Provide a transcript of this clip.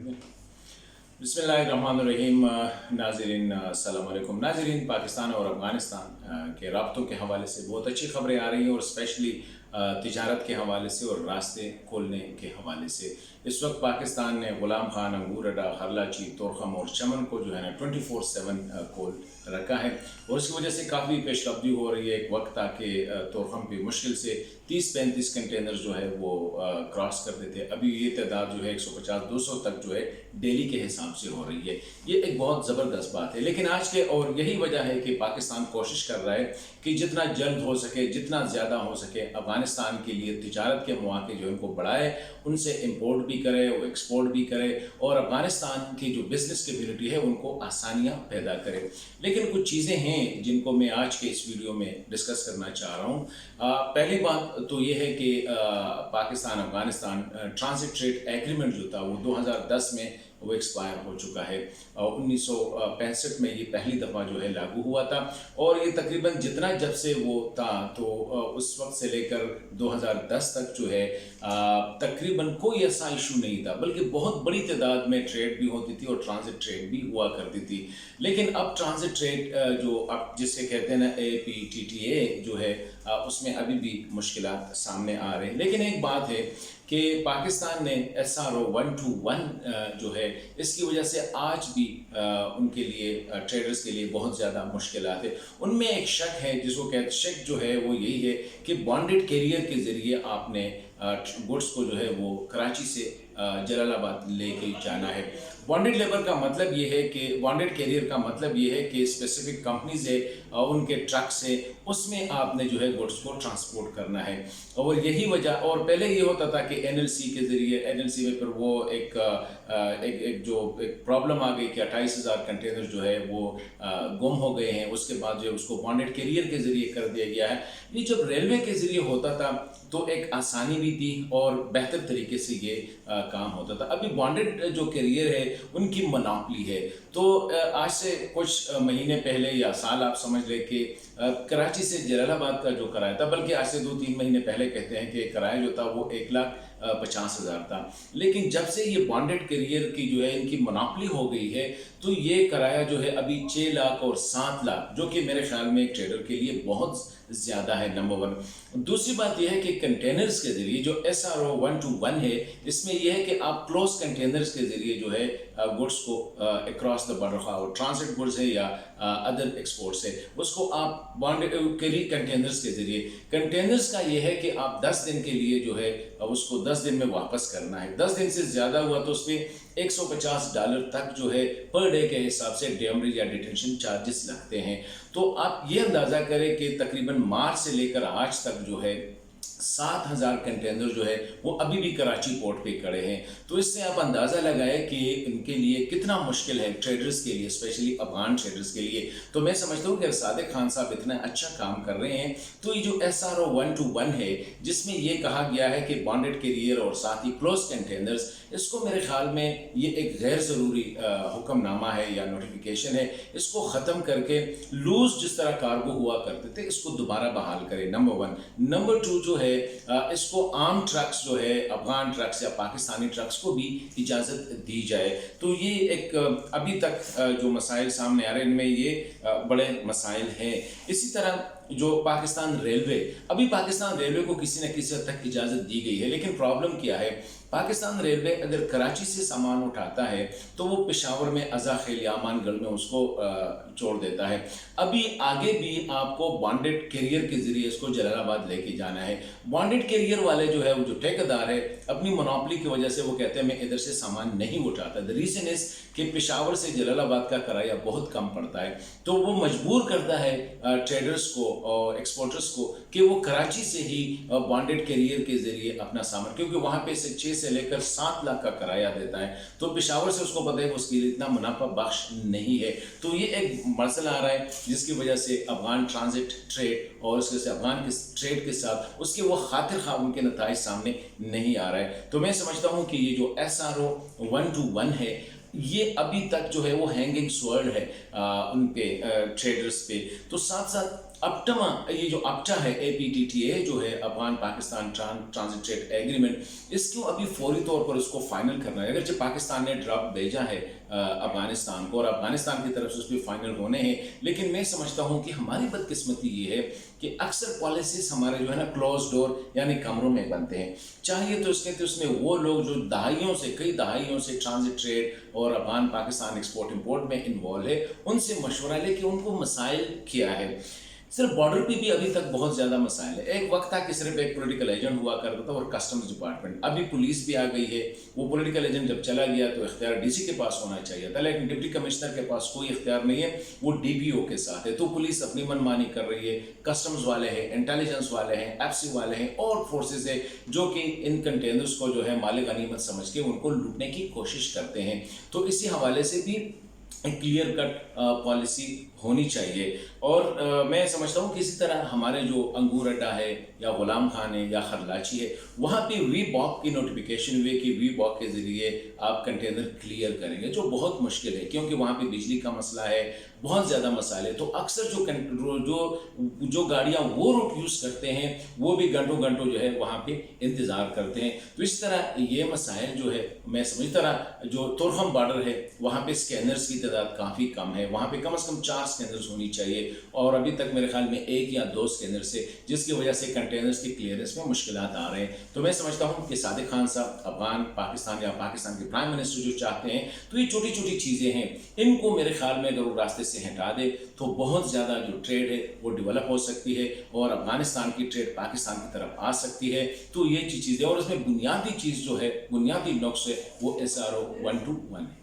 बिस्मिल्लाहिर्रहमानिर्रहीम। नाज़रीन अस्सलाम वालेकुम। नाज़रीन, पाकिस्तान और अफ़गानिस्तान के रब्तों के हवाले से बहुत अच्छी खबरें आ रही हैं और स्पेशली तिजारत के हवाले से और रास्ते खोलने के हवाले से। इस वक्त पाकिस्तान ने ग़ुलाम खान, अंगूर अड्डा, हरलाची, तोरखम और चमन को जो है ना 24/7 खोल रखा है और इसकी वजह से काफ़ी पेशरफ्ती हो रही है। एक वक्त था कि तोरखम पे मुश्किल से 30-35 कंटेनर जो है वो क्रॉस कर देते। अभी ये तादाद जो है 150-200 तक जो है डेली के हिसाब से हो रही है। ये एक बहुत ज़बरदस्त बात है। लेकिन आज के और यही वजह है कि पाकिस्तान कोशिश कर रहा है कि जितना जल्द हो सके, जितना ज़्यादा हो सके, अफ़गानिस्तान के लिए तिजारत के मौके जो है उनको बढ़ाए, उनसे इम्पोर्ट भी करे, वो एक्सपोर्ट भी करे और अफ़गानिस्तान की जो बिज़नेस कम्युनिटी है उनको आसानियाँ पैदा करे। लेकिन कुछ चीज़ें हैं जिनको मैं आज के इस वीडियो में डिस्कस करना चाह रहा हूँ। पहली बात तो ये है कि Pakistan Afghanistan transit trade agreement जो था वो 2010 में वो एक्सपायर हो चुका है। 1965 में ये पहली दफ़ा जो है लागू हुआ था और ये तकरीबन जितना जब से वो था तो उस वक्त से लेकर 2010 तक जो है तकरीबन कोई ऐसा इशू नहीं था, बल्कि बहुत बड़ी तादाद में ट्रेड भी होती थी और ट्रांजिट ट्रेड भी हुआ करती थी। लेकिन अब ट्रांजिट ट्रेड जो अब जिससे कहते हैं ना APTTA जो है उसमें अभी भी मुश्किलात सामने आ रहे हैं। लेकिन एक बात है कि पाकिस्तान ने SRO 121 जो है इसकी वजह से आज भी उनके लिए ट्रेडर्स के लिए बहुत ज़्यादा मुश्किलात है। उनमें एक शक है जिसको कहते शक जो है वो यही है कि बॉन्डेड कैरियर के ज़रिए आपने गुड्स को जो है वो कराची से जलालाबाद लेके जाना है। बॉन्डेड लेबर का मतलब ये है कि बॉन्डेड कैरियर का मतलब ये है कि स्पेसिफिक कंपनीज है उनके ट्रक्स है उसमें आपने जो है गुड्स को ट्रांसपोर्ट करना है। और यही वजह, और पहले ये होता था कि NLC के ज़रिए, NLC में फिर वो एक प्रॉब्लम आ गई कि 28,000 कंटेनर जो है वो गुम हो गए हैं। उसके बाद जो है उसको बॉन्डेड कैरियर के ज़रिए कर दिया गया है। ये जब रेलवे के ज़रिए होता था तो एक आसानी भी थी और बेहतर तरीके से ये काम होता था। अभी बॉन्डेड जो कैरियर है उनकी मोनोपोली है। तो आज से कुछ महीने पहले या साल आप समझ लें कि कराची से जलालाबाद का जो किराया था, बल्कि आज से 2-3 महीने पहले कहते हैं कि किराया जो था वो 1,50,000 था। लेकिन जब से ये बॉन्डेड कैरियर की जो है इनकी मोनोपोली हो गई है तो ये किराया जो है अभी 6 लाख और 7 लाख, जो कि मेरे ख्याल में एक ट्रेडर के लिए बहुत ज़्यादा है, नंबर 1। दूसरी बात यह है कि कंटेनर्स के ज़रिए जो SRO 121 है इसमें यह है कि आप क्लोज कंटेनर्स के ज़रिए जो है गुड्स को अक्रॉस द बॉर्डर और ट्रांसिट गुड्स है या अदर एक्सपोर्ट्स है उसको आप बॉन्डेड कैरी कंटेनर्स के ज़रिए, कंटेनर्स का ये है कि आप 10 दिन के लिए जो है उसको 10 दिन में वापस करना है। 10 दिन से ज़्यादा हुआ तो उस पर $150 तक जो है पर डे के हिसाब से डेमरेज या डिटेंशन चार्जेस लगते हैं। तो आप ये अंदाज़ा करें कि तकरीबन मार्च से लेकर आज तक जो है 7,000 कंटेनर जो है वो अभी भी कराची पोर्ट पे खड़े हैं। तो इससे आप अंदाज़ा लगाए कि इनके लिए कितना मुश्किल है ट्रेडर्स के लिए, स्पेशली अफगान ट्रेडर्स के लिए। तो मैं समझता हूँ कि सादिक खान साहब इतना अच्छा काम कर रहे हैं। तो ये जो SRO 121 है जिसमें ये कहा गया है कि बॉन्डेड कैरियर और साथ ही क्लोज कंटेनर्स, इसको मेरे ख्याल में ये एक गैर ज़रूरी हुक्मनामा है या नोटिफिकेशन है। इसको ख़त्म करके लूज जिस तरह कार्गो हुआ करते थे इसको दोबारा बहाल करें, नंबर 1। नंबर 2 जो है इसको आम ट्रक्स जो है अफगान ट्रक्स या पाकिस्तानी ट्रक्स को भी इजाज़त दी जाए। तो ये एक अभी तक जो मसाइल सामने आ रहे हैं इनमें ये बड़े मसाइल हैं। इसी तरह जो पाकिस्तान रेलवे, अभी पाकिस्तान रेलवे को किसी न किसी हद तक इजाज़त दी गई है, लेकिन प्रॉब्लम क्या है, पाकिस्तान रेलवे अगर कराची से सामान उठाता है तो वो पेशावर में अज़ा खेल या अमानगढ़ में उसको छोड़ देता है। अभी आगे भी आपको बॉन्डेड कैरियर के ज़रिए इसको जलालाबाद लेके जाना है। बॉन्डेड कैरियर वाले जो है वो जो ठेकेदार है अपनी मोनोपोली की वजह से वो कहते हैं मैं इधर से सामान नहीं उठाता। द रीज़न इज़ कि पेशावर से जलालाबाद का किराया बहुत कम पड़ता है, तो वो मजबूर करता है ट्रेडर्स को और एक्सपोर्टर्स को कि वो कराची से ही बॉन्डेड कैरियर के ज़रिए अपना सामान, क्योंकि वहाँ पे से 6 से लेकर 7 लाख का किराया देता है, तो पेशावर से उसको पता है उसके लिए इतना मुनाफा बख्श नहीं है। तो ये एक मसला आ रहा है जिसकी वजह से अफगान ट्रांजिट ट्रेड और उसके से अफगान के ट्रेड के साथ उसके वो खातिर खा उनके नताइज सामने नहीं आ रहा है। तो मैं समझता हूँ कि ये जो SRO 121 है ये अभी तक जो है वो हैंगिंग स्वर्ड है उन पे ट्रेडर्स पे। तो साथ साथ अपटमा, ये जो अपटा है APTTA जो है Afghan Pakistan transit trade agreement, इसको अभी फौरी तौर पर उसको फाइनल करना है। अगरचे पाकिस्तान ने ड्राफ्ट भेजा है अफगानिस्तान को और अफगानिस्तान की तरफ से उस पर फाइनल होने हैं, लेकिन मैं समझता हूँ कि हमारी बदकिस्मती ये है कि अक्सर पॉलिसीज हमारे जो है ना क्लोज डोर यानी कमरों में बनते हैं। चाहिए तो उसमें वो लोग जो कई दहाइयों से ट्रांजिट ट्रेड और अफगान पाकिस्तान एक्सपोर्ट इंपोर्ट में इन्वॉल्व है, उनसे मशवरा लेके उनको मसाइल किया है। सिर्फ बॉर्डर पे भी अभी तक बहुत ज़्यादा मसाइल है। एक वक्त था कि सिर्फ एक पॉलिटिकल एजेंट हुआ करता था और कस्टम्स डिपार्टमेंट, अभी पुलिस भी आ गई है। वो पॉलिटिकल एजेंट जब चला गया तो इख्तियार डीसी के पास होना चाहिए था, लेकिन डिप्टी कमिश्नर के पास कोई इख्तियार नहीं है, वो DPO के साथ है। तो पुलिस अपनी मनमानी कर रही है, कस्टम्स वाले हैं, इंटेलिजेंस वाले हैं, FC वाले हैं और फोर्सेज है जो कि इन कंटेनर्स को जो है मालिक गनीमत समझ के उनको लूटने की कोशिश करते हैं। तो इसी हवाले से भी एक क्लियर कट पॉलिसी होनी चाहिए। और मैं समझता हूँ कि इसी तरह हमारे जो अंगूर अड्डा है या गुलाम खान है या खरलाची है, वहाँ पे वी-बॉक की नोटिफिकेशन हुई कि वी-बॉक के ज़रिए आप कंटेनर क्लियर करेंगे, जो बहुत मुश्किल है क्योंकि वहाँ पे बिजली का मसला है, बहुत ज़्यादा मसाले। तो अक्सर जो गाड़ियाँ वो रूट यूज़ करते हैं वो भी घंटों घंटों जो है वहाँ पे इंतज़ार करते हैं। तो इस तरह ये मसाइल जो है, मैं समझता रहा जो तुरखम बॉर्डर है वहाँ पे स्कैनर्स की तादाद काफ़ी कम है, वहाँ पे कम से कम 4 स्कैनर्स होनी चाहिए और अभी तक मेरे ख्याल में 1 या 2 स्कैनर से, जिसकी वजह से कंटेनर्स की क्लियरेंस में मुश्किलात आ रहे हैं। तो मैं समझता हूँ कि सादिक खान साहब अफगान पाकिस्तान या पाकिस्तान के प्राइम मिनिस्टर जो चाहते हैं, तो ये छोटी छोटी चीज़ें हैं, इनको मेरे ख्याल में अगर वो रास्ते से हटा दे तो बहुत ज़्यादा जो ट्रेड है वो डेवलप हो सकती है और अफगानिस्तान की ट्रेड पाकिस्तान की तरफ आ सकती है। तो ये चीज़ें, और इसमें बुनियादी चीज़ जो है, बुनियादी नुक्स है, वो SRO 121 है।